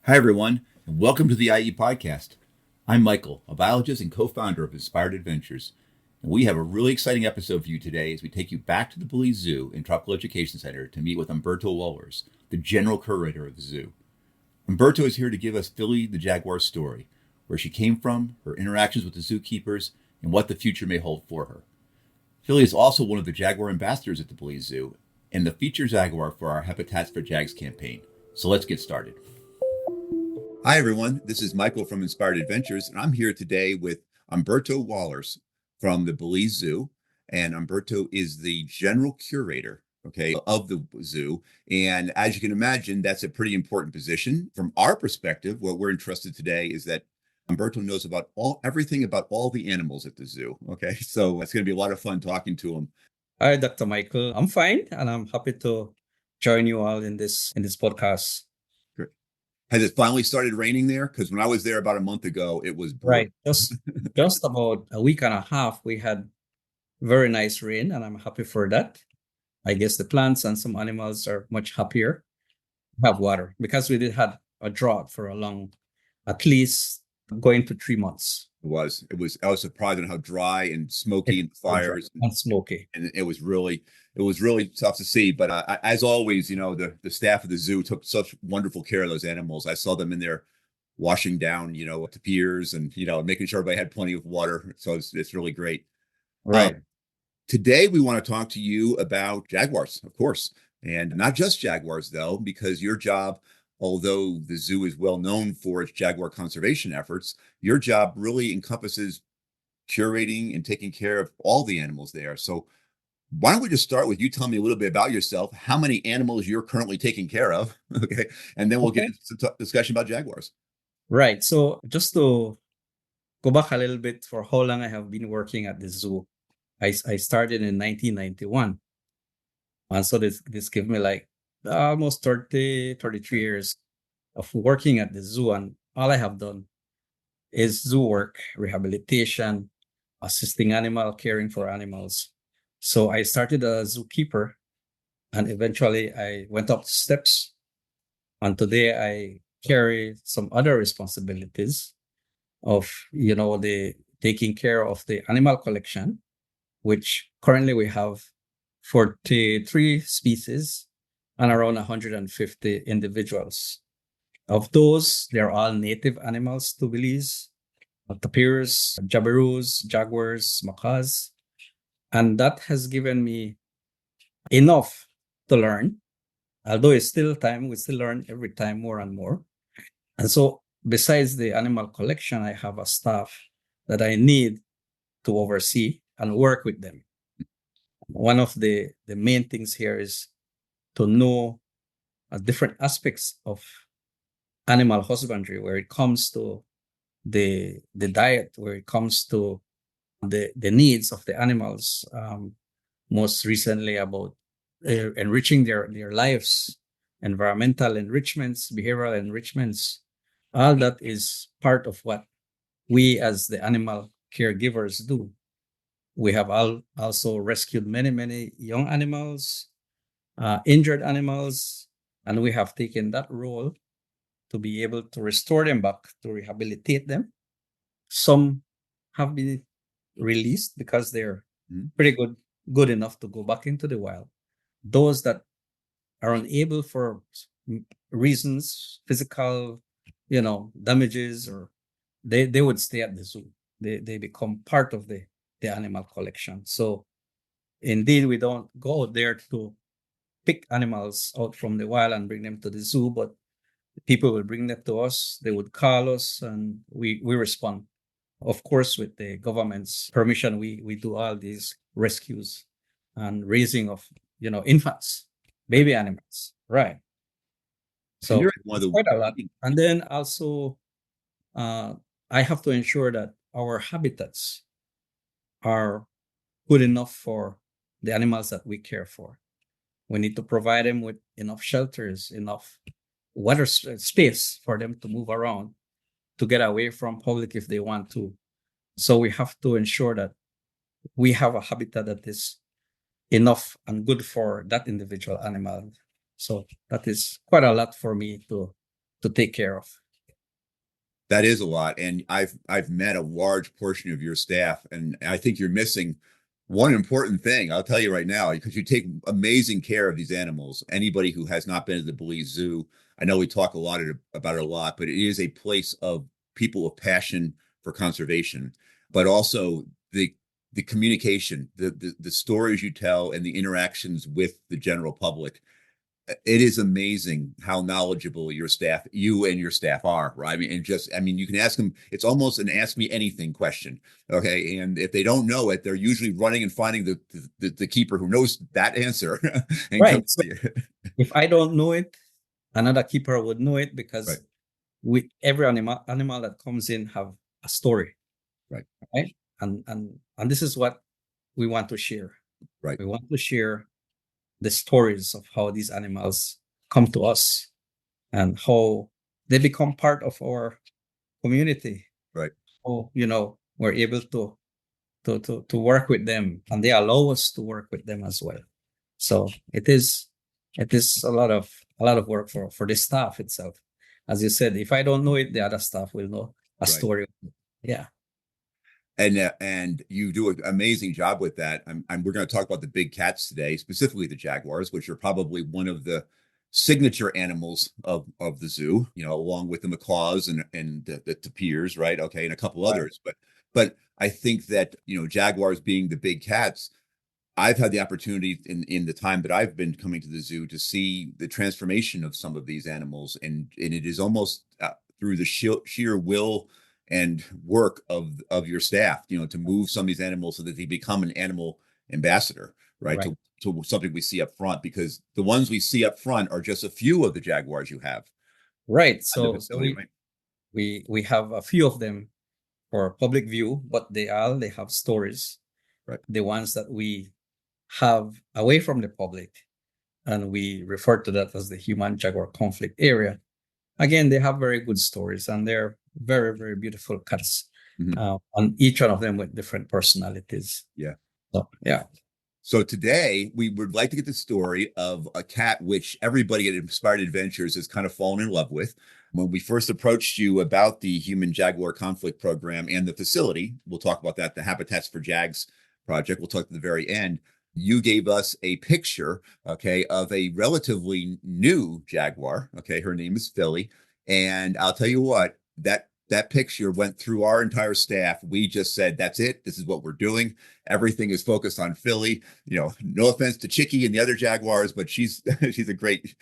Hi, everyone, and welcome to the IE Podcast. I'm Michael, a biologist and co founder of Inspired Adventures, and we have a really exciting episode for you today as we take you back to the Belize Zoo and Tropical Education Center to meet with Humberto Wohlers, the General Curator of the zoo. Humberto is here to give us Philly the Jaguar's story, where she came from, her interactions with the zookeepers, and what the future may hold for her. Philly is also one of the Jaguar ambassadors at the Belize Zoo and the feature Jaguar for our Habitats for Jags campaign. So let's get started. Hi, everyone. This is Michael from Inspired Adventures, and I'm here today with Humberto Wohlers from the Belize Zoo. And Humberto is the general curator, of the zoo. And as you can imagine, that's a pretty important position. From our perspective, what we're interested today is that Humberto knows about everything about all the animals at the zoo. Okay, so it's going to be a lot of fun talking to him. Hi, Dr. Michael. I'm fine, and I'm happy to join you all in this podcast. Has it finally started raining there? Because when I was there about a month ago, it was brutal. Right. Just about a week and a half, we had very nice rain, and I'm happy for that. I guess the plants and some animals are much happier to have water because we did had a drought for a long, at least going to 3 months. I was surprised at how dry and smoky and fires and smoky. And it was really tough to see. But as always, the staff of the zoo took such wonderful care of those animals. I saw them in there washing down, at the piers and, making sure everybody had plenty of water. So it's really great. Right. Today, we want to talk to you about jaguars, of course, and not just jaguars, though, because your job, although the zoo is well known for its jaguar conservation efforts, your job really encompasses curating and taking care of all the animals there. So why don't we just start with you telling me a little bit about yourself, how many animals you're currently taking care of, okay? And then we'll get into some discussion about jaguars. Right. So just to go back a little bit for how long I have been working at the zoo. I started in 1991. And so this gave me like almost 33 years of working at the zoo. And all I have done is zoo work, rehabilitation, assisting animal, caring for animals. So I started as a zookeeper and eventually I went up the steps. And today I carry some other responsibilities of, the taking care of the animal collection, which currently we have 43 species and around 150 individuals. Of those, they're all native animals to Belize, tapirs, jabiroos, jaguars, macaws. And that has given me enough to learn. Although it's still time, we still learn every time more and more. And so besides the animal collection, I have a staff that I need to oversee and work with them. One of the main things here is to know different aspects of animal husbandry, where it comes to the diet, where it comes to the needs of the animals, most recently about enriching their lives, environmental enrichments, behavioral enrichments. All that is part of what we as the animal caregivers do. We have also rescued many young animals, injured animals, and we have taken that role to be able to restore them back, to rehabilitate them. Some have been released because they're pretty good enough to go back into the wild. Those that are unable for reasons, physical, damages, or they would stay at the zoo. They become part of the animal collection. So indeed, we don't go there to pick animals out from the wild and bring them to the zoo, but people will bring them to us. They would call us and we respond. Of course, with the government's permission, we do all these rescues and raising of, infants, baby animals. Right. So it's quite a lot. And then also, I have to ensure that our habitats are good enough for the animals that we care for. We need to provide them with enough shelters, enough water space for them to move around, to get away from public if they want to. So we have to ensure that we have a habitat that is enough and good for that individual animal. So that is quite a lot for me to take care of. That is a lot. And I've met a large portion of your staff, and I think you're missing one important thing. I'll tell you right now, because you take amazing care of these animals. Anybody who has not been to the Belize Zoo, I know we talk about it a lot, but it is a place of people with passion for conservation, but also the communication, the stories you tell, and the interactions with the general public. It is amazing how knowledgeable you and your staff are, right? I mean, you can ask them, it's almost an ask me anything question. Okay. And if they don't know it, they're usually running and finding the keeper who knows that answer. And Right. So if I don't know it, another keeper would know it, because every animal that comes in have a story. Right. Right. And this is what we want to share. Right. We want to share the stories of how these animals come to us and how they become part of our community. Right. Oh, we're able to work with them, and they allow us to work with them as well. So it is a lot of work for the staff itself. As you said, if I don't know it, the other staff will know a story. Yeah. And you do an amazing job with that. We're going to talk about the big cats today, specifically the Jaguars, which are probably one of the signature animals of the zoo, along with the macaws and the tapirs, right? Okay, and a couple others. But I think that, Jaguars being the big cats, I've had the opportunity in the time that I've been coming to the zoo to see the transformation of some of these animals, and it is almost through the sheer will and work of your staff, to move some of these animals so that they become an animal ambassador, right? To something we see up front, because the ones we see up front are just a few of the Jaguars you have. Right. So we have a few of them for public view, but they have stories. Right. The ones that we have away from the public, and we refer to that as the Human Jaguar Conflict Area. Again, they have very good stories, and they're very, very beautiful cats. Mm-hmm. And each one of them with different personalities. Yeah. So, yeah. So today we would like to get the story of a cat which everybody at Inspired Adventures has kind of fallen in love with. When we first approached you about the Human Jaguar Conflict Program and the facility, we'll talk about that, the Habitats for Jags project, we'll talk at the very end. You gave us a picture, okay, of a relatively new Jaguar. Okay, her name is Philly. And I'll tell you what, that picture went through our entire staff. We just said, that's it. This is what we're doing. Everything is focused on Philly. No offense to Chicky and the other Jaguars, but she's a great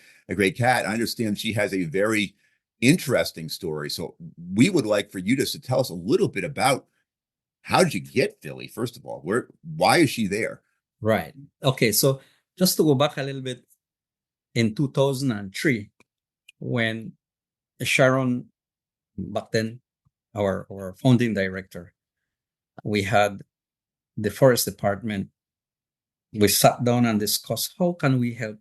cat. I understand she has a very interesting story. So we would like for you to tell us a little bit about, how did you get Philly, first of all? Why is she there? Right. Okay. So just to go back a little bit, in 2003, when Sharon, back then, our founding director, we had the forest department. We sat down and discussed, how can we help?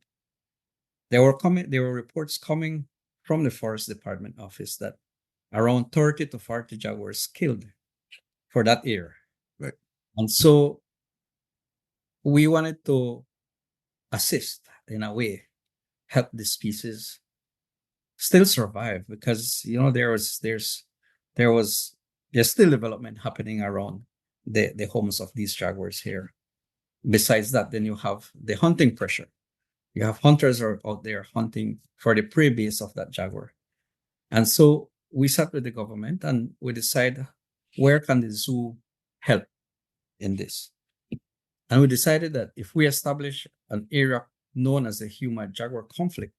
There were reports coming from the forest department office that around 30 to 40 jaguars killed for that year. Right. And so we wanted to assist in a way, help the species still survive, because there's still development happening around the homes of these jaguars here. Besides that, then you have the hunting pressure. You have hunters are out there hunting for the prey base of that jaguar. And so we sat with the government and we decided, where can the zoo help in this? And we decided that if we establish an area known as the Human Jaguar Conflict,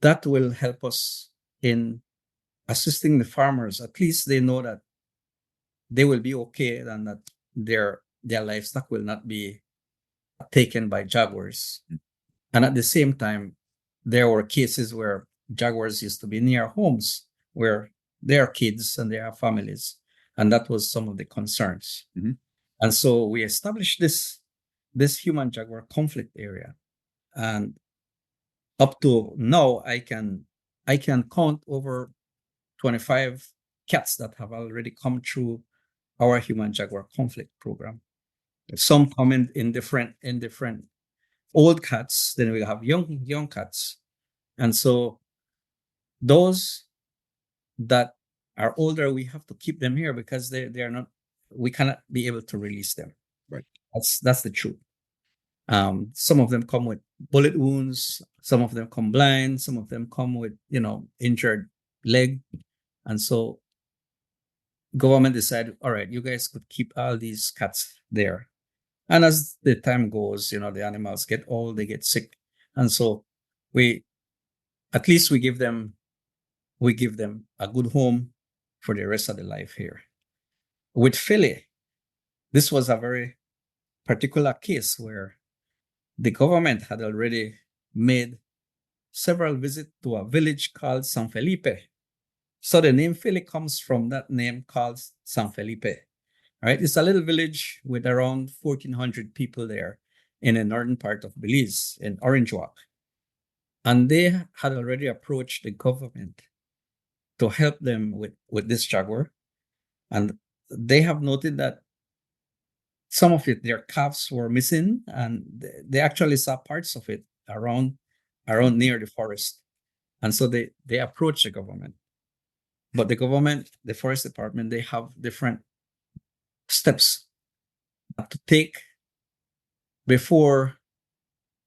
that will help us in assisting the farmers. At least they know that they will be okay, and that their livestock will not be taken by jaguars. And at the same time, there were cases where jaguars used to be near homes where there are kids and there are families. And that was some of the concerns. Mm-hmm. And so we established this Human Jaguar Conflict Area. And up to now, I can count over 25 cats that have already come through our Human Jaguar Conflict Program. Some come in different old cats, then we have young cats. And so Those that are older, we have to keep them here because they are not. We cannot be able to release them. Right. That's the truth. Some of them come with bullet wounds. Some of them come blind. Some of them come with injured leg, and so government decided, all right, you guys could keep all these cats there. And as the time goes, the animals get old, they get sick, and so we at least we give them a good home for the rest of their life here. With Philly, this was a very particular case where the government had already made several visits to a village called San Felipe. So the name Philly comes from that name called San Felipe. Right? It's a little village with around 1,400 people there in the northern part of Belize, in Orange Walk. And they had already approached the government to help them with this jaguar. And they have noted that some of their calves were missing, and they actually saw parts of it around near the forest. And so they approached the government. But the government, the forest department, they have different steps to take before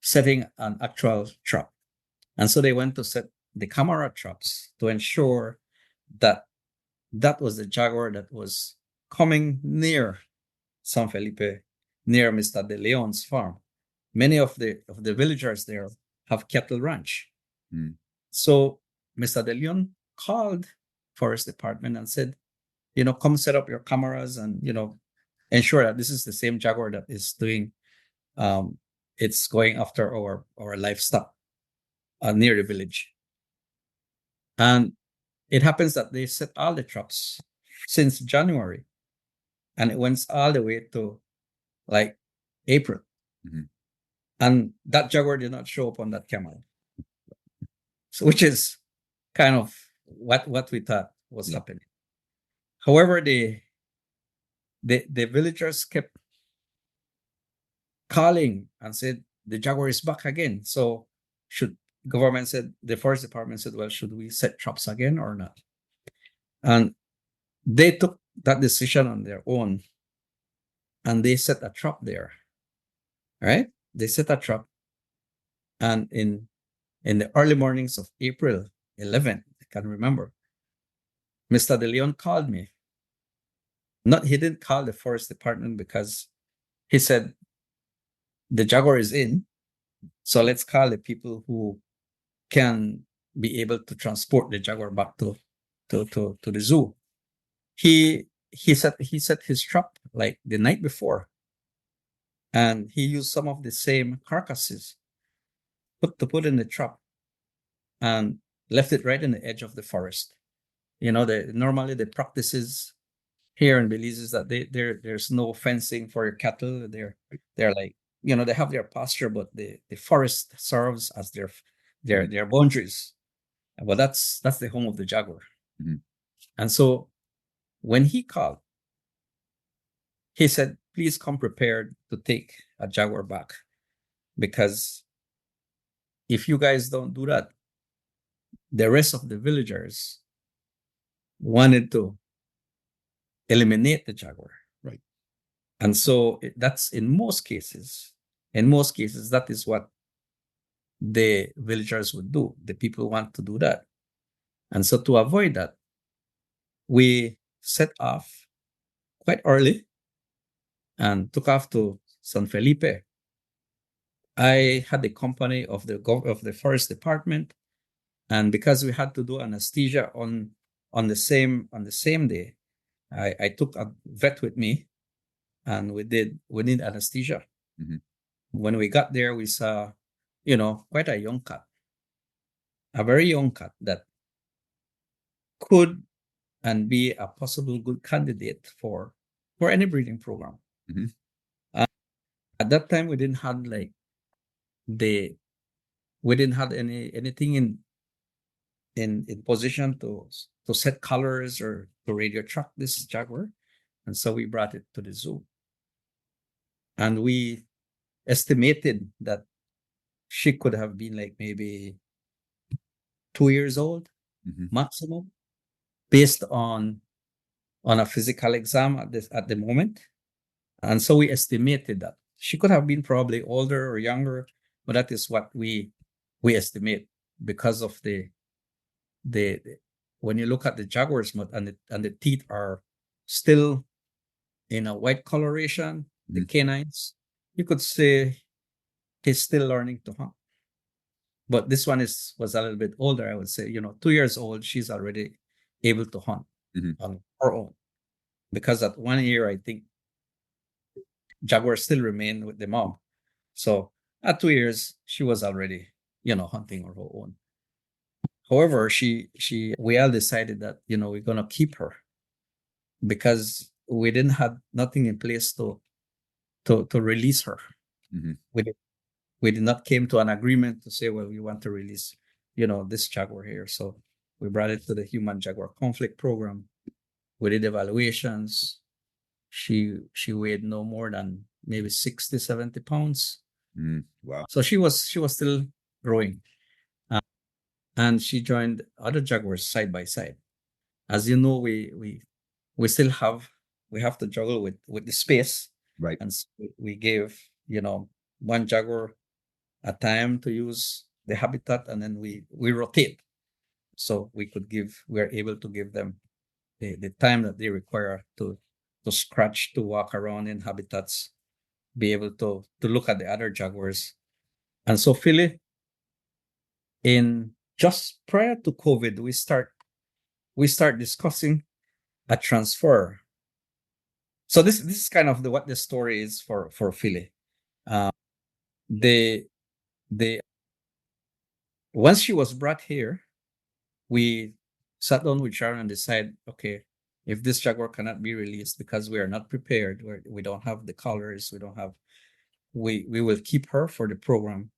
setting an actual trap. And so they went to set the camera traps to ensure that that was the jaguar that was coming near San Felipe, near Mr. De Leon's farm. Many of the villagers there have cattle ranch. Mm. So Mr. De Leon called forest department and said, come set up your cameras and, ensure that this is the same jaguar that is doing, it's going after our livestock near the village. And it happens that they set all the traps since January, and it went all the way to like April. Mm-hmm. And that jaguar did not show up on that camera. So, which is kind of what we thought was happening. However, the villagers kept calling and said the jaguar is back again. So the forest department said, well, should we set traps again or not? And they took that decision on their own, and they set a trap there. Right? They set a trap, and in the early mornings of April 11th, I can remember, Mr. De Leon called me. He didn't call the forest department because he said the jaguar is in, so let's call the people who can be able to transport the jaguar back to the zoo. He set his trap like the night before, and he used some of the same carcasses to put in the trap, and left it right in the edge of the forest. Normally the practices here in Belize is that there's no fencing for your cattle. They're like, they have their pasture, but the forest serves as their boundaries. But that's the home of the jaguar. Mm-hmm. And so when he called, he said, please come prepared to take a jaguar back, because if you guys don't do that, the rest of the villagers wanted to eliminate the jaguar. Right. And so that's in most cases, that is what the villagers would do. The people want to do that. And so to avoid that, we set off quite early and took off to San Felipe. I had the company of the forest department, and because we had to do anesthesia on the same day, I took a vet with me, and we did anesthesia. Mm-hmm. When we got there, we saw, quite a young cat, a very young cat that could and be a possible good candidate for any breeding program. Mm-hmm. At that time, we didn't have anything in position to set colors or to radio track this jaguar, and so we brought it to the zoo, and we estimated that she could have been like maybe 2 years old. maximum, based on a physical exam at the moment. And so we estimated that she could have been probably older or younger, but that is what we estimate because of the when you look at the jaguars and the teeth are still in a white coloration, the canines, you could say he's still learning to hunt. But this one was a little bit older, I would say, 2 years old, she's already able to hunt on her own. Because at 1 year, I think jaguars still remain with the mom. So at 2 years, she was already, hunting on her own. However, we all decided that, we're gonna keep her because we didn't have nothing in place to release her. We did not came to an agreement to say, well, we want to release, this jaguar here. So we brought it to the Human Jaguar Conflict Program. We did evaluations. She weighed no more than maybe 60, 70 pounds. Wow. So she was still growing. And she joined other jaguars side by side. As you know, we still have to juggle with the space. Right. And so we gave, one jaguar a time to use the habitat, and then we rotate. So we're able to give them the time that they require to scratch, to walk around in habitats, be able to look at the other jaguars. And so Philly, in just prior to COVID, we start discussing a transfer. So this is kind of what the story is for Philly. The once she was brought here, we sat down with Sharon and decided, okay, if this jaguar cannot be released because we are not prepared, we don't have the colors, we will keep her for the program,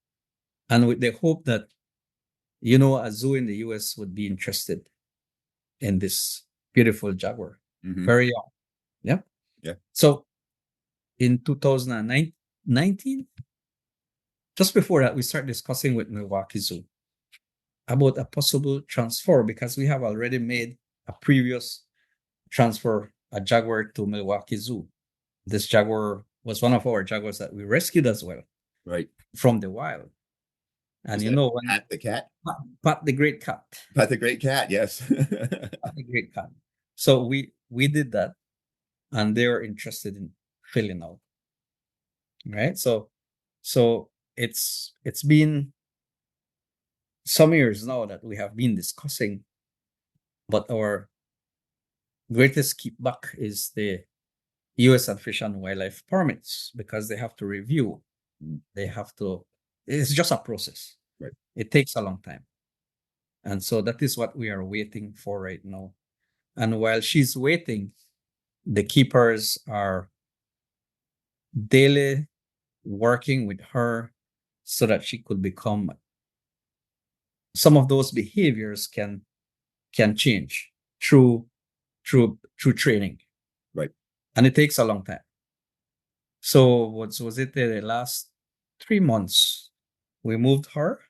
and with the hope that a zoo in the US would be interested in this beautiful jaguar, very young. Yeah. So in 2019, just before that, we start discussing with Milwaukee Zoo about a possible transfer because we have already made a previous transfer, a jaguar to Milwaukee Zoo. This jaguar was one of our jaguars that we rescued as well, right, from the wild. And Pat the cat, Pat the great cat, Pat the great cat, yes, Pat the great cat. So we did that, and they were interested in filling out. Right, so it's been some years now that we have been discussing, but our greatest kickback is the U.S. Fish and Wildlife permits, because they have to review. It's just a process. Right. It takes a long time. And so that is what we are waiting for right now. And while she's waiting, the keepers are daily working with her so that she could become, some of those behaviors can change through training. Right. And it takes a long time. So what was it, the last 3 months, we moved her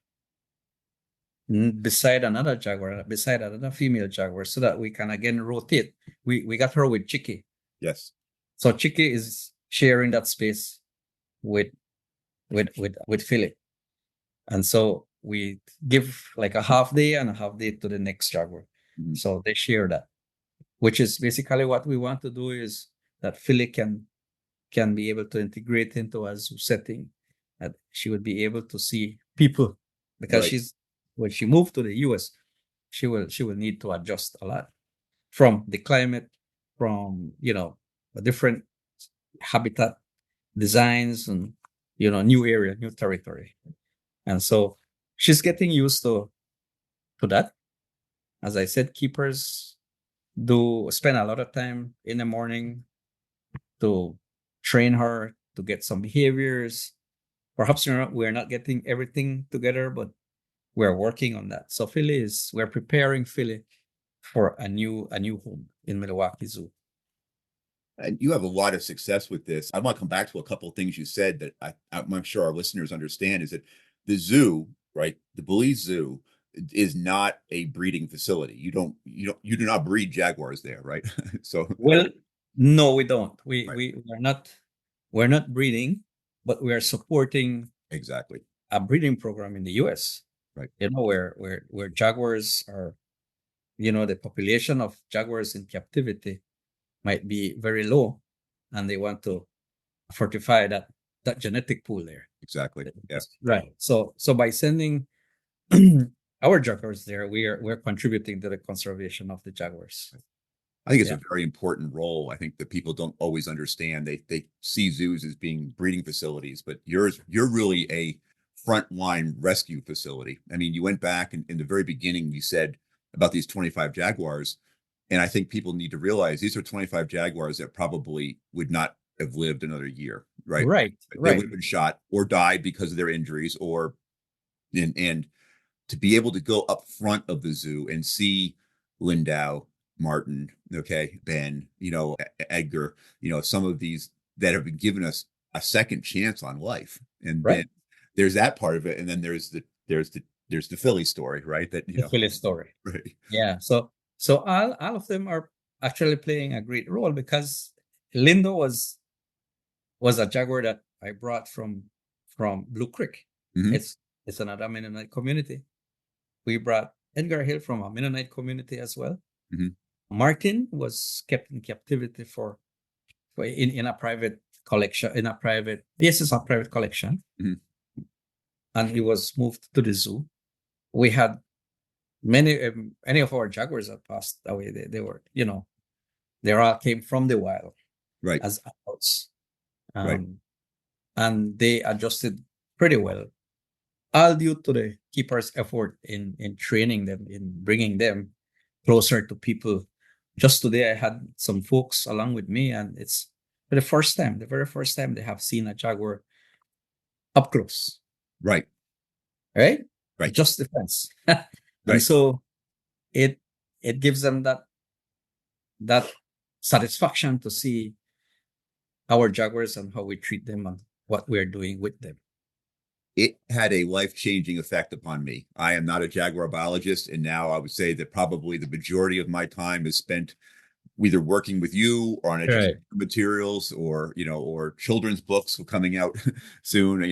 beside another jaguar, beside another female jaguar, so that we can again rotate. We got her with Chicky. Yes. So Chicky is sharing that space with Philip. And so we give like a half day and a half day to the next jaguar. So they share that, which is basically what we want to do, is that Philip can be able to integrate into a zoo setting, that she would be able to see people, because when she moved to the US, she will need to adjust a lot from the climate, from a different habitat designs, and new area, new territory. And so she's getting used to that. As I said, keepers do spend a lot of time in the morning to train her to get some behaviors. Perhaps we're not getting everything together, but we're working on that. So we're preparing Philly for a new home in Milwaukee Zoo. And you have a lot of success with this. I want to come back to a couple of things you said that I'm sure our listeners understand, is that the zoo, right, the Belize Zoo, is not a breeding facility. You do not breed jaguars there, right? So Well, no, we don't. right, We're not breeding, but we are supporting exactly, a breeding program in the US. right, Where jaguars are, the population of jaguars in captivity might be very low, and they want to fortify that genetic pool there. exactly, yeah. Right. So by sending our jaguars there, we're contributing to the conservation of the jaguars. I think it's Yeah. a very important role. I think that people don't always understand. They see zoos as being breeding facilities, but you're really a frontline rescue facility. I mean, you went back in the very beginning, you said about these 25 jaguars, and I think people need to realize these are 25 jaguars that probably would not have lived another year, right? Right. They Right. would have been shot or died because of their injuries, or and to be able to go up front of the zoo and see Lindau, Martin, okay, Ben, Edgar, some of these that have been given us a second chance on life. And then Right. there's that part of it. And then there's the Philly story, right? That, The Philly story. right. Yeah. So all of them are actually playing a great role, because Lindo was a jaguar that I brought from Blue Creek. Mm-hmm. It's another Mennonite community. We brought Edgar Hill from a Mennonite community as well. Mm-hmm. Martin was kept in captivity in a private collection, it's a private collection. Mm-hmm. And he was moved to the zoo. We had many of our jaguars that passed away. They were, they all came from the wild Right. as adults. Right. And they adjusted pretty well, all due to the keeper's effort in training them, in bringing them closer to people. Just today, I had some folks along with me, and it's for the very first time they have seen a jaguar up close, Right. right? Right. Just the fence. And Right. so it gives them that satisfaction to see our jaguars and how we treat them and what we're doing with them. It had a life-changing effect upon me. I am not a jaguar biologist, and now I would say that probably the majority of my time is spent either working with you or on education materials, or or children's books coming out soon,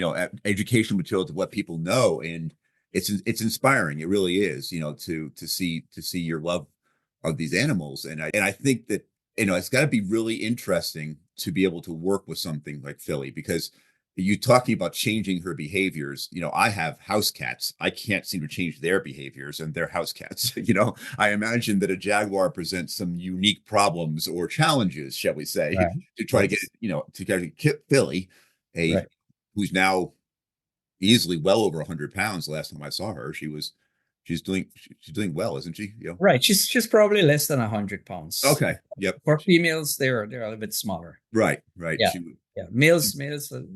educational material to let people know. And it's inspiring. It really is, to see your love of these animals. And I think that it's got to be really interesting to be able to work with something like Philly, because you talking about changing her behaviors. I have house cats. I can't seem to change their behaviors, and they're house cats. I imagine that a jaguar presents some unique problems or challenges, shall we say, Right. to try to get Philly, Right. who's now easily well over 100 pounds. Last time I saw her, she's doing well, isn't she? Right. She's probably less than 100 pounds. Okay. Yep. For females, they're a little bit smaller. Right. Yeah. Yeah. Males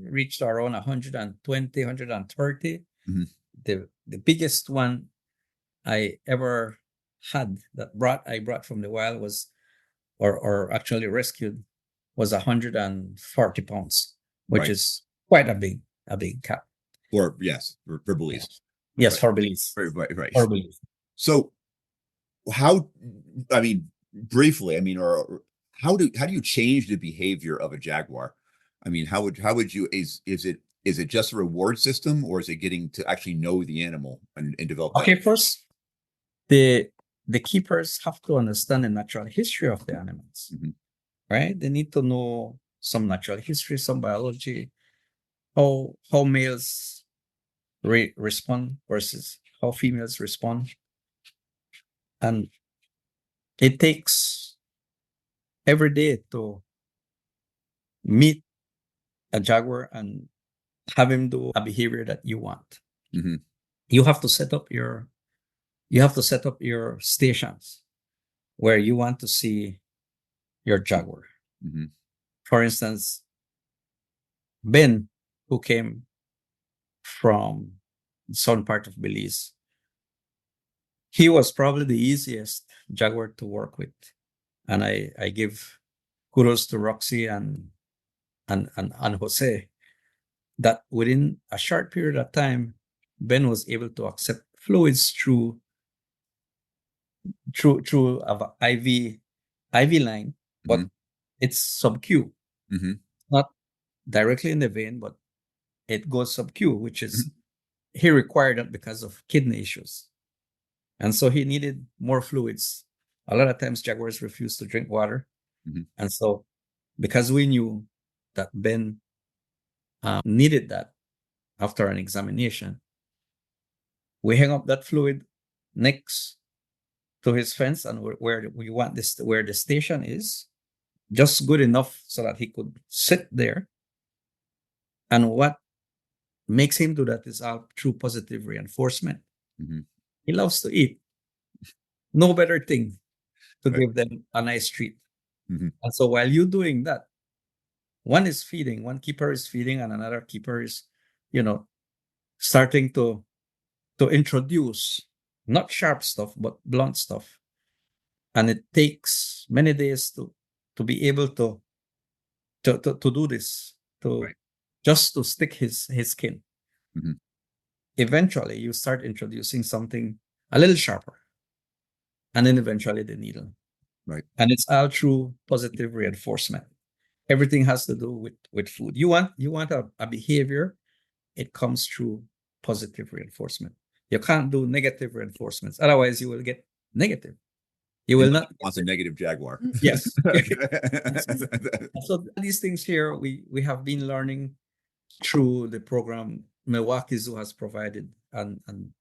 reached around 120, 130. Mm-hmm. The biggest one I ever had I brought from the wild was, or actually rescued, was 140 pounds, which is quite a big cat. For Belize. Yes, right. For Belize. Right. For Belize. So briefly, or how do you change the behavior of a jaguar? How would you, is it just a reward system, or is it getting to actually know the animal and develop? Okay, first, the keepers have to understand the natural history of the animals, mm-hmm. right? They need to know some natural history, some biology, how males respond versus how females respond. And it takes every day to meet a jaguar and have him do a behavior that you want. Mm-hmm. You have to set up your stations where you want to see your jaguar. Mm-hmm. For instance, Ben, who came from the southern part of Belize, he was probably the easiest jaguar to work with. And I give kudos to Roxy and Jose, that within a short period of time, Ben was able to accept fluids through a IV line, but Mhm. it's sub-Q, Mhm. not directly in the vein, but it goes sub-Q, which is Mhm. he required that because of kidney issues. And so he needed more fluids. A lot of times Jaguars refuse to drink water. Mhm. And so because we knew that Ben needed that after an examination, we hang up that fluid next to his fence and where we want this, where the station is, just good enough so that he could sit there. And what makes him do that is all through positive reinforcement. Mhm. He loves to eat. No better thing to Right. give them a nice treat. Mhm. And so while you're doing that, one is feeding, one keeper is feeding, and another keeper is, starting to introduce not sharp stuff but blunt stuff. And it takes many days to be able to do this, to Right. just to stick his skin. Mhm. Eventually you start introducing something a little sharper, and then eventually the needle. Right. And it's all through positive reinforcement. Everything has to do with food. You want a behavior, it comes through positive reinforcement. You can't do negative reinforcements, otherwise you will get negative. You And will nobody not. wants a negative Jaguar. Yes. So these things here we have been learning through the program Milwaukee Zoo has provided, and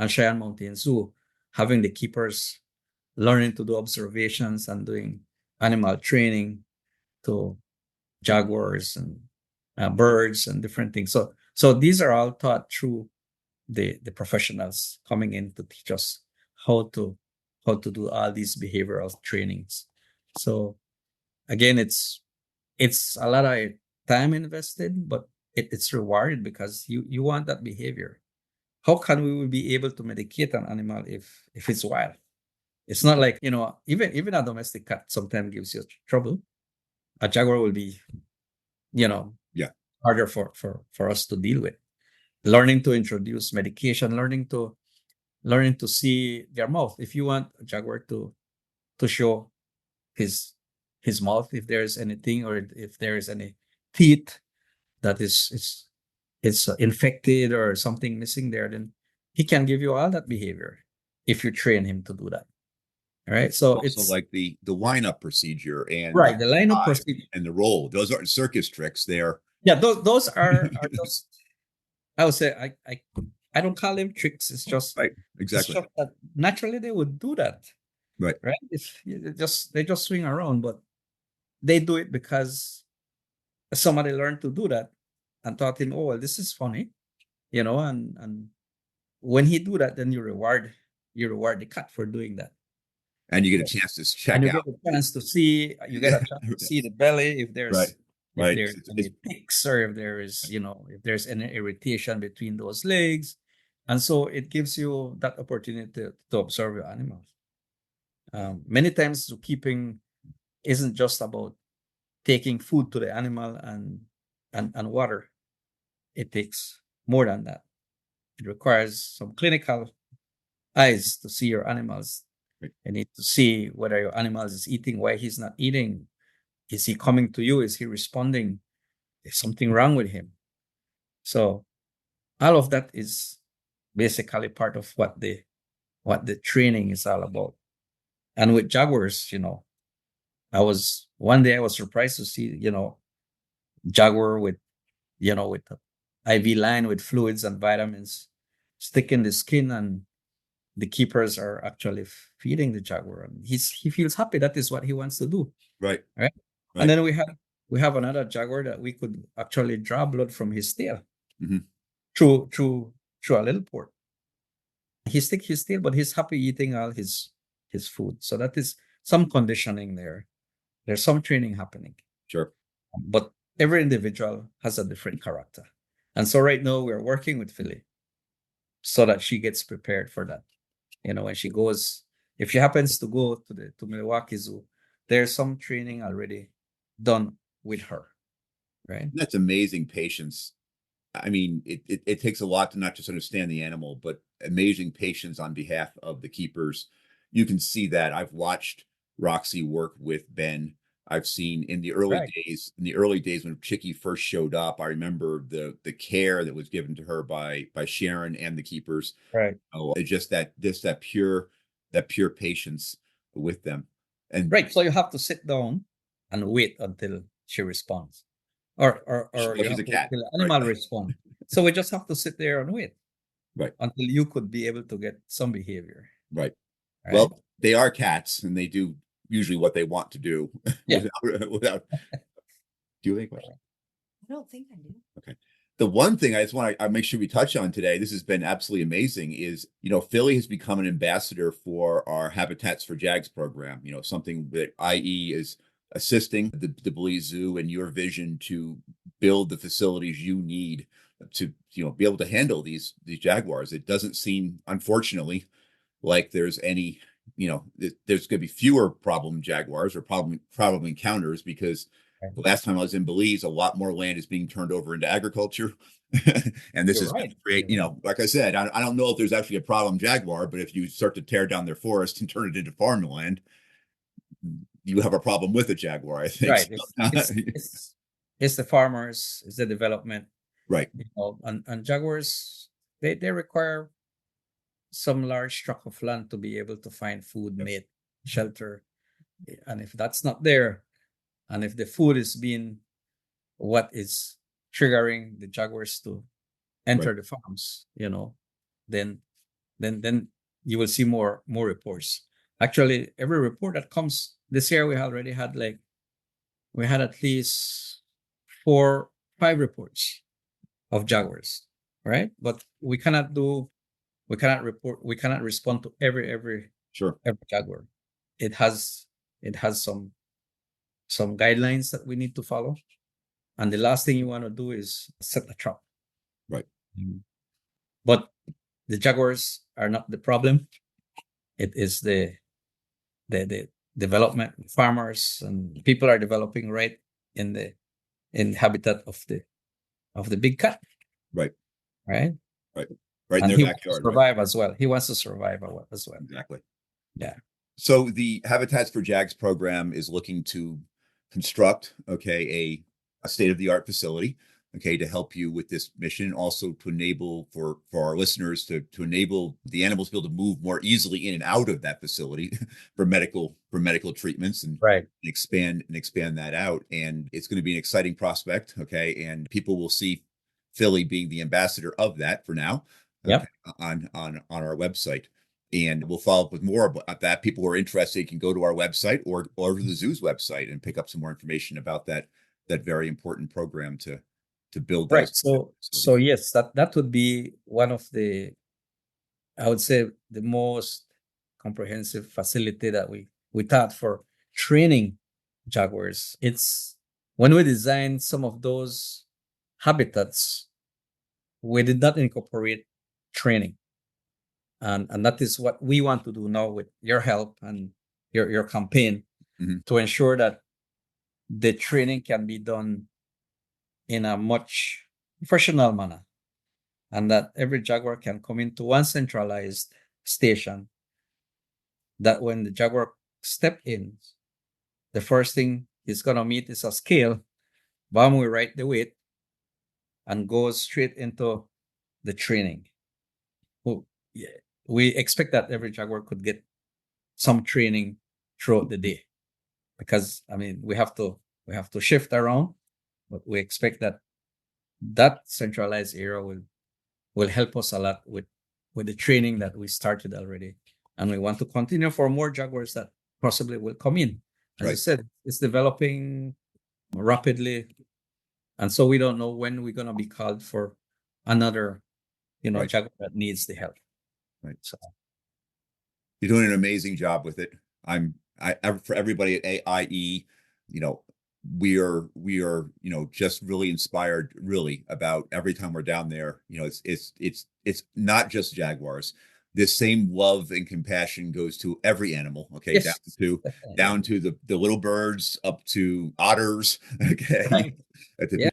Cheyenne Mountain Zoo, having the keepers learning to do observations and doing animal training to jaguars and birds and different things. So these are all taught through the professionals coming in to teach us how to do all these behavioral trainings. So again, it's a lot of time invested, but it's rewarded because you want that behavior. How can we be able to medicate an animal if it's wild? It's not like, even a domestic cat sometimes gives you trouble. A jaguar will be, you know, Yeah. harder for us to deal with. Learning to introduce medication, learning to see their mouth. If you want a jaguar to show his mouth, if there's anything, or if there is any teeth that is infected or something missing there, then he can give you all that behavior if you train him to do that. All right. So Also, it's like the wind-up procedure and right. The line of dive procedure. and the roll. Those aren't circus tricks. They're Yeah, those are just, I would say, I don't call them tricks. right. It's Exactly. just that naturally they would do that, Right. right? They just swing around, but they do it because somebody learned to do that and thought him, oh well, this is funny, and when he do that, then you reward the cat for doing that. And you get a chance to And check you out. get a chance to see, the belly, if Right. there's if Right. there's any ticks, or if there's any irritation between those legs. And so it gives you that opportunity to observe your animals. Many times zookeeping isn't just about taking food to the animal and water. It takes more than that. It requires some clinical eyes to see your animals. Right. You need to see whether your animal is eating, why he's not eating. Is he coming to you? Is he responding? Is something wrong with him? So all of that is basically part of what the training is all about. And with jaguars, one day I was surprised to see, jaguar with the IV line with fluids and vitamins stick in the skin, and the keepers are actually feeding the jaguar, and he feels happy. That is what he wants to do. Right. Right. And Right. then we have another jaguar that we could actually draw blood from his tail Mhm. through a little port. He stick his tail, but he's happy eating all his food. So that is some conditioning there. There's some training happening, Sure. but every individual has a different character. And so right now we're working with Philly so that she gets prepared for that. When she goes, if she happens to go to Milwaukee Zoo, there's some training already done with her, right? That's amazing patience. I mean, it takes a lot to not just understand the animal, but amazing patience on behalf of the keepers. You can see that. I've watched Roxy work with Ben. I've seen in the early Right. days when Chicky first showed up, I remember the care that was given to her by Sharon and the keepers. Right. It's just that pure patience with them. And Right. So you have to sit down and wait until she responds. Or you she's a have to wait cat, till the right? animal respond. So we just have to sit there and wait Right, until you could be able to get some behavior. right. Right. Well, they are cats, and they do usually what they want to do Yeah. without. Do you have any questions? I don't think I do. Okay. The one thing I just want to make sure we touch on today, this has been absolutely amazing, is, Philly has become an ambassador for our Habitats for Jags program, something that IE is assisting the Belize Zoo and your vision to build the facilities you need to, be able to handle these jaguars. It doesn't seem, unfortunately, like there's any, there's going to be fewer problem jaguars or problem encounters, because the last time I was in Belize, a lot more land is being turned over into agriculture. And this You're is going to right. create, like I said, I don't know if there's actually a problem jaguar, but if you start to tear down their forest and turn it into farmland, you have a problem with a jaguar, I think. Right. It's the farmers, it's the development, Right. And jaguars, they require some large tract of land to be able to find food, mate, shelter. And if that's not there, and if the food is being what is triggering the jaguars to enter the farms, then you will see more reports. Actually, every report that comes this year, we had at least 5 reports of jaguars, right? But we cannot respond to every Sure. jaguar. It has some guidelines that we need to follow. And the last thing you want to do is set a trap. Right. But the jaguars are not the problem. It is the development. Farmers and people are developing right in the habitat of the big cat. Right. Right. Right. Right in And their he wants to backyard. survive as well. He wants to survive as well. Exactly. Yeah. So the Habitats for Jags program is looking to construct, a state-of-the-art facility, to help you with this mission. Also to enable for our listeners to enable the animals to be able to move more easily in and out of that facility for medical treatments, and Right. expand that out. And it's going to be an exciting prospect. And people will see Philly being the ambassador of that for now. Yep. On our website. And we'll follow up with more about that. People who are interested can go to our website or to the zoo's website and pick up some more information about that very important program to build Right. those. So yes, that would be one of the, I would say, the most comprehensive facility that we thought for training jaguars. It's when we designed some of those habitats, we did not incorporate training. And that is what we want to do now with your help and your campaign, to ensure that the training can be done in a much professional manner, and that every jaguar can come into one centralized station, that when the jaguar step in, the first thing he's going to meet is a scale. Bam, we write the weight and go straight into the training. We expect that every jaguar could get some training throughout the day, because we have to shift around, but we expect that centralized area will help us a lot with the training that we started already, and we want to continue for more jaguars that possibly will come in. As I said, it's developing rapidly, and so we don't know when we're going to be called for another jaguar that needs the help. Right. So you're doing an amazing job with it. For everybody at AIE, we are just really inspired, really, about every time we're down there. It's not just jaguars. This same love and compassion goes to every animal. Yes, down to the little birds, up to otters. Right. Yeah.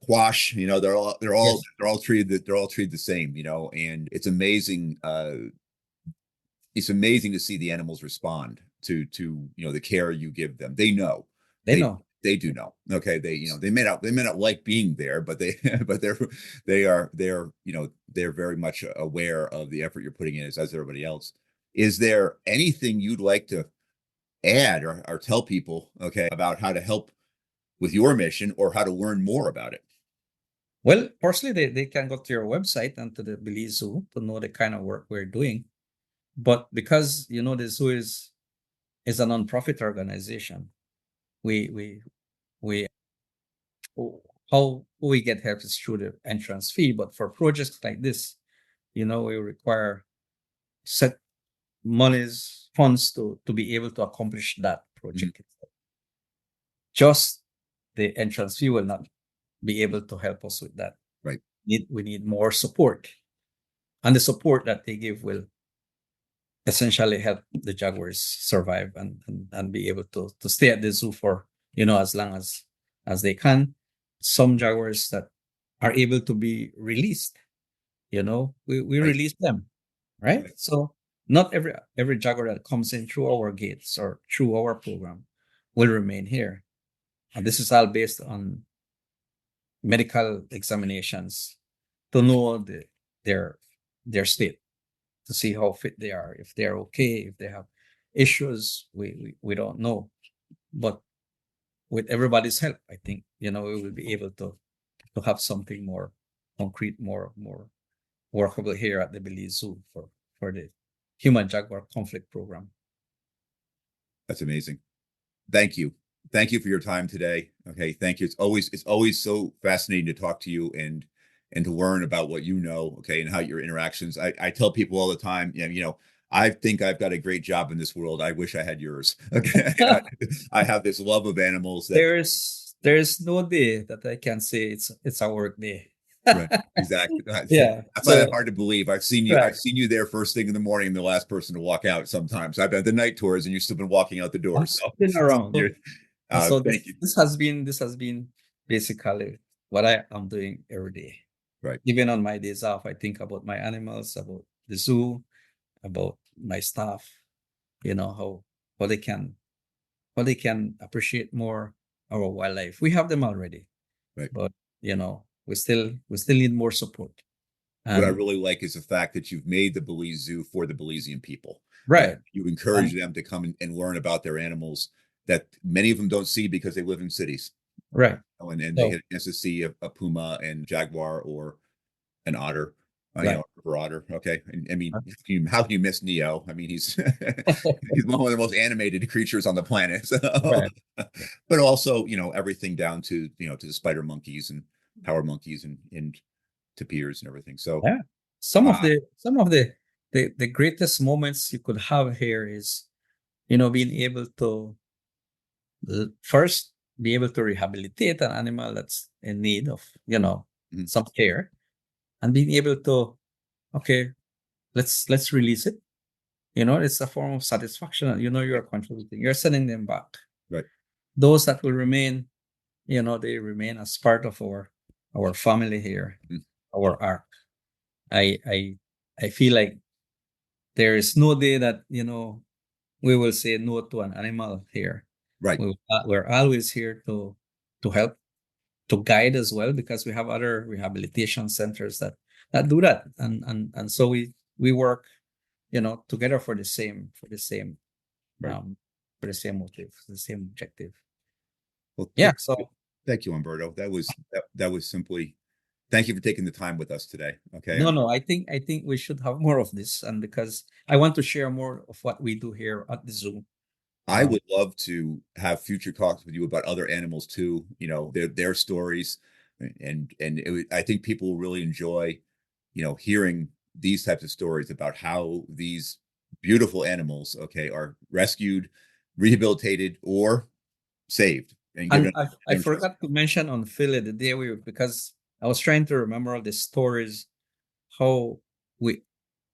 quash. Yes. They're all treated the same. And it's amazing. It's amazing to see the animals respond to the care you give them. They know. They know. They do know. Okay, they may not like being there, but they but they're very much aware of the effort you're putting in, as everybody else. Is there anything you'd like to add or tell people, okay, about how to help with your mission or how to learn more about it? Well, personally, they can go to your website and to the Belize Zoo to know the kind of work we're doing. But because the zoo is a non-profit organization, we we how we get help is through the entrance fee. But for projects like this, we require set funds to be able to accomplish that project. Just the entrance fee will not be able to help us with that. Right. We need more support, and the support that they give will essentially help the jaguars survive and be able to stay at the zoo for as long as they can. Some jaguars that are able to be released, we Right. release them, right? So not every jaguar that comes in through our gates or through our program will remain here, and this is all based on medical examinations to know their state, to see how fit they are, if they're okay, if they have issues, we don't know. But with everybody's help, I think we will be able to have something more concrete, more workable here at the Belize Zoo for the Human Jaguar Conflict Program. That's amazing. Thank you. Thank you for your time today. Okay, thank you. It's always so fascinating to talk to you and to learn about what you know. Okay, and how your interactions. I tell people all the time, I think I've got a great job in this world. I wish I had yours. Okay, I have this love of animals that. There's no day that I can say it's a work day. Right, exactly. Yeah, I find that hard to believe. I've seen you. right. I've seen you there first thing in the morning, and the last person to walk out. Sometimes I've had the night tours, and you've still been walking out the door. I've So, been around. So thank you. this has been basically what I am doing every day. Right. Even on my days off, I think about my animals, about the zoo, about my staff. How they can appreciate more our wildlife. We have them already, Right. but we still need more support. What I And really like is the fact that you've made the Belize Zoo for the Belizean people. right, You encourage them to come and learn about their animals that many of them don't see because they live in cities. right. And they So get a chance to see a puma and jaguar or an otter, right. river otter. Okay, and I mean, Right. how can you miss Neo? I mean, he's he's one of the most animated creatures on the planet. So, Right. but also, everything down to to the spider monkeys and power monkeys and tapirs and everything. So, Yeah. Some of the greatest moments you could have here is, being able to first be able to rehabilitate an animal that's in need of, Mhm. some care, and being able to, okay, let's release it. It's a form of satisfaction. You're contributing. You're sending them back. Right. Those that will remain, they remain as part of our family here, Mhm. our arc. I feel like there is no day that we will say no to an animal here. Right. We're always here to help, to guide as well, because we have other rehabilitation centers that do that, and so we work together for the same Right. for the same motive, the same objective. Well, Yeah. So thank you, Humberto. That was simply. Thank you for taking the time with us today. Okay. no, I think we should have more of this, and because I want to share more of what we do here at the zoo. I would love to have future talks with you about other animals too. Their stories, and I think people will really enjoy, hearing these types of stories about how these beautiful animals, okay, are rescued, rehabilitated, or saved and And given. I forgot to mention on Philly the day because I was trying to remember all the stories, how we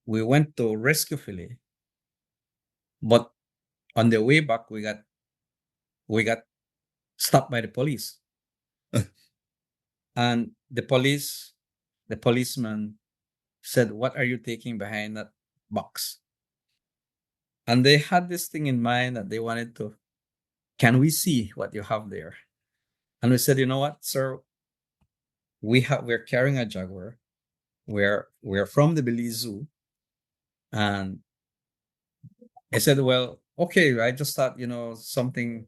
went to rescue Philly, but on the way back we got stopped by the police. And the policeman said, "What are you taking behind that box?" And they had this thing in mind that they wanted to, "Can we see what you have there?" And we said, "You know what, sir? We're carrying a Jaguar. We're from the Belize Zoo." And I said, "Well, okay, I just thought, something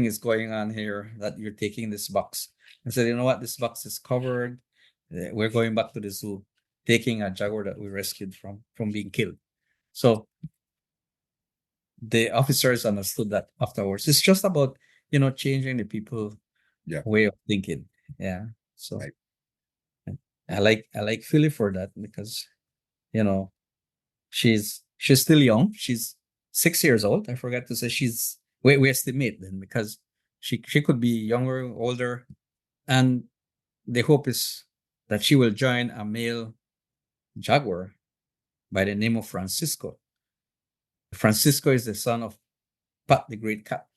is going on here that you're taking this box." I said, "You know what? This box is covered. We're going back to the zoo, taking a Jaguar that we rescued from being killed." So the officers understood that afterwards. It's just about, changing the people Yeah. way of thinking. Yeah. So Right. I like Philly for that because, you know, she's still young. She's 6 years old. I forgot to say we estimate then because she could be younger, older, and the hope is that she will join a male Jaguar by the name of Francisco. Francisco is the son of Pat the Great Cat.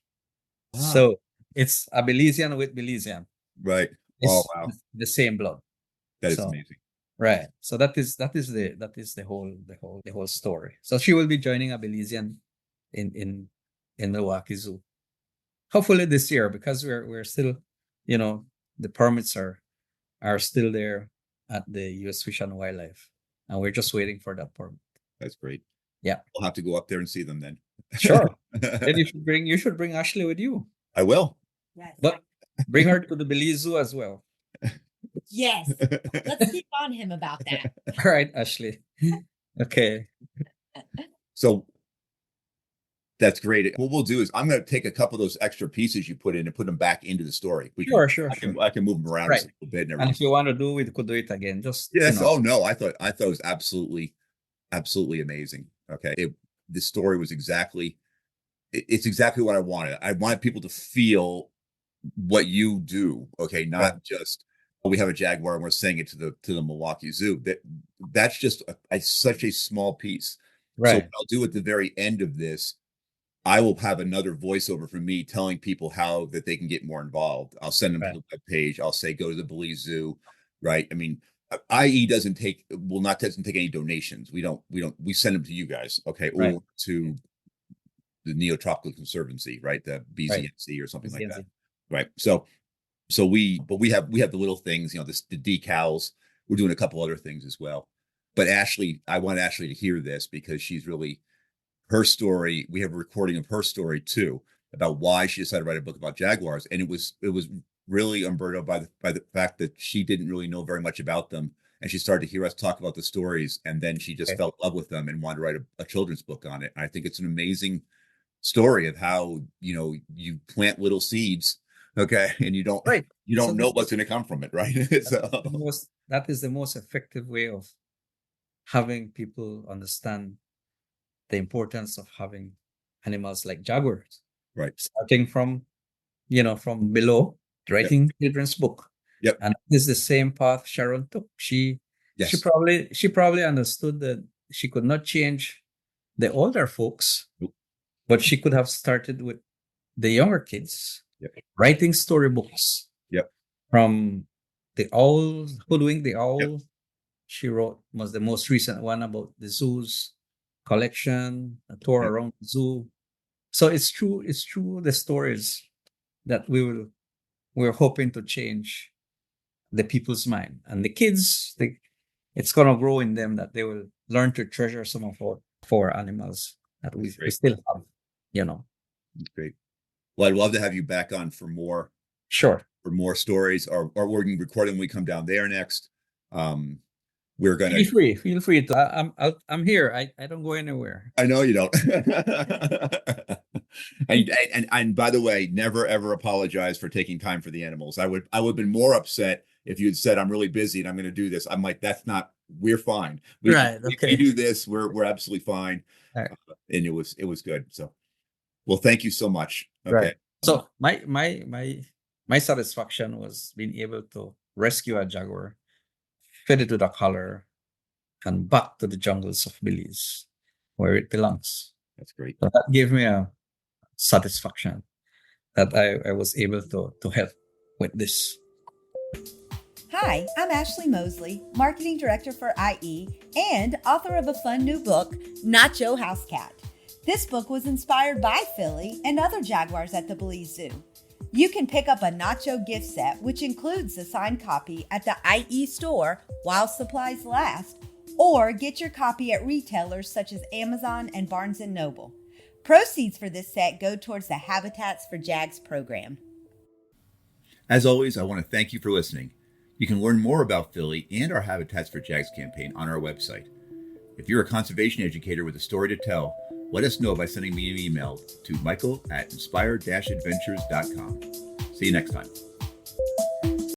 Ah. So it's a Belizean with Belizean. Right. It's Oh, wow. the same blood. That is So, amazing. right. So that is the whole story. So she will be joining a Belizean in Milwaukee Zoo. Hopefully this year because we're still, the permits are still there at the US Fish and Wildlife. And we're just waiting for that permit. That's great. Yeah. We'll have to go up there and see them then. Sure. Then you should bring Ashley with you. I will. Yes. But bring her to the Belize Zoo as well. Yes. Let's keep on him about that. All right, Ashley. Okay. So that's great. What we'll do is I'm going to take a couple of those extra pieces you put in and put them back into the story. Sure. I can move them around Right. just a little bit and And everything. if you want to do it, we could do it again. Just Yes. Oh no, I thought it was absolutely amazing. Okay. The story was it's exactly what I wanted. I wanted people to feel what you do. Okay. Not just, we have a Jaguar and we're saying it to the Milwaukee Zoo. That's just such a small piece. right. So what I'll do at the very end of this, I will have another voiceover from me telling people how that they can get more involved. I'll send them to the web page. I'll say, go to the Belize Zoo, right? I mean, IE doesn't take any donations. We send them to you guys, okay, or to the Neotropical Conservancy, right? The BZNC or something like that, right? So we have the little things, the decals. We're doing a couple other things as well. But Ashley, I want Ashley to hear this because she's really, her story, we have a recording of her story too, about why she decided to write a book about Jaguars. And it was really, Humberto, by the fact that she didn't really know very much about them. And she started to hear us talk about the stories. And then she just fell in love with them and wanted to write a children's book on it. And I think it's an amazing story of how, you plant little seeds, okay, and you don't know what's going to come from it, right? That is the most effective way of having people understand the importance of having animals like Jaguars. Right. Starting from below, writing children's book. Yep. And this is the same path Sharon took. She probably understood that she could not change the older folks, but she could have started with the younger kids, writing storybooks. Yep. From the owl, Hoodwink the Owl. She was the most recent one about the zoo's collection, a tour around the zoo. So it's true the stories that we're hoping to change the people's mind. And the kids, it's gonna grow in them that they will learn to treasure some of our animals that we still have, That's great. Well, I'd love to have you back on for more. Sure. For more stories, or we're going to record them when we come down there next. We're going to feel free to. I'm here. I don't go anywhere. I know you don't. and by the way, never ever apologize for taking time for the animals. I would have been more upset if you had said, I'm really busy and I'm going to do this. I'm like, we're fine. We do this. We're absolutely fine. Right. And it was good. So, well, thank you so much. Okay. Right. So my satisfaction was being able to rescue a Jaguar, fit it with a collar, and back to the jungles of Belize, where it belongs. That's great. So that gave me a satisfaction that I was able to help with this. Hi, I'm Ashley Mosley, Marketing Director for IE and author of a fun new book, Nacho House Cat. This book was inspired by Philly and other Jaguars at the Belize Zoo. You can pick up a Nacho gift set, which includes a signed copy at the IE store while supplies last, or get your copy at retailers such as Amazon and Barnes & Noble. Proceeds for this set go towards the Habitats for Jags program. As always, I want to thank you for listening. You can learn more about Philly and our Habitats for Jags campaign on our website. If you're a conservation educator with a story to tell, let us know by sending me an email to michael@inspired-adventures.com. See you next time.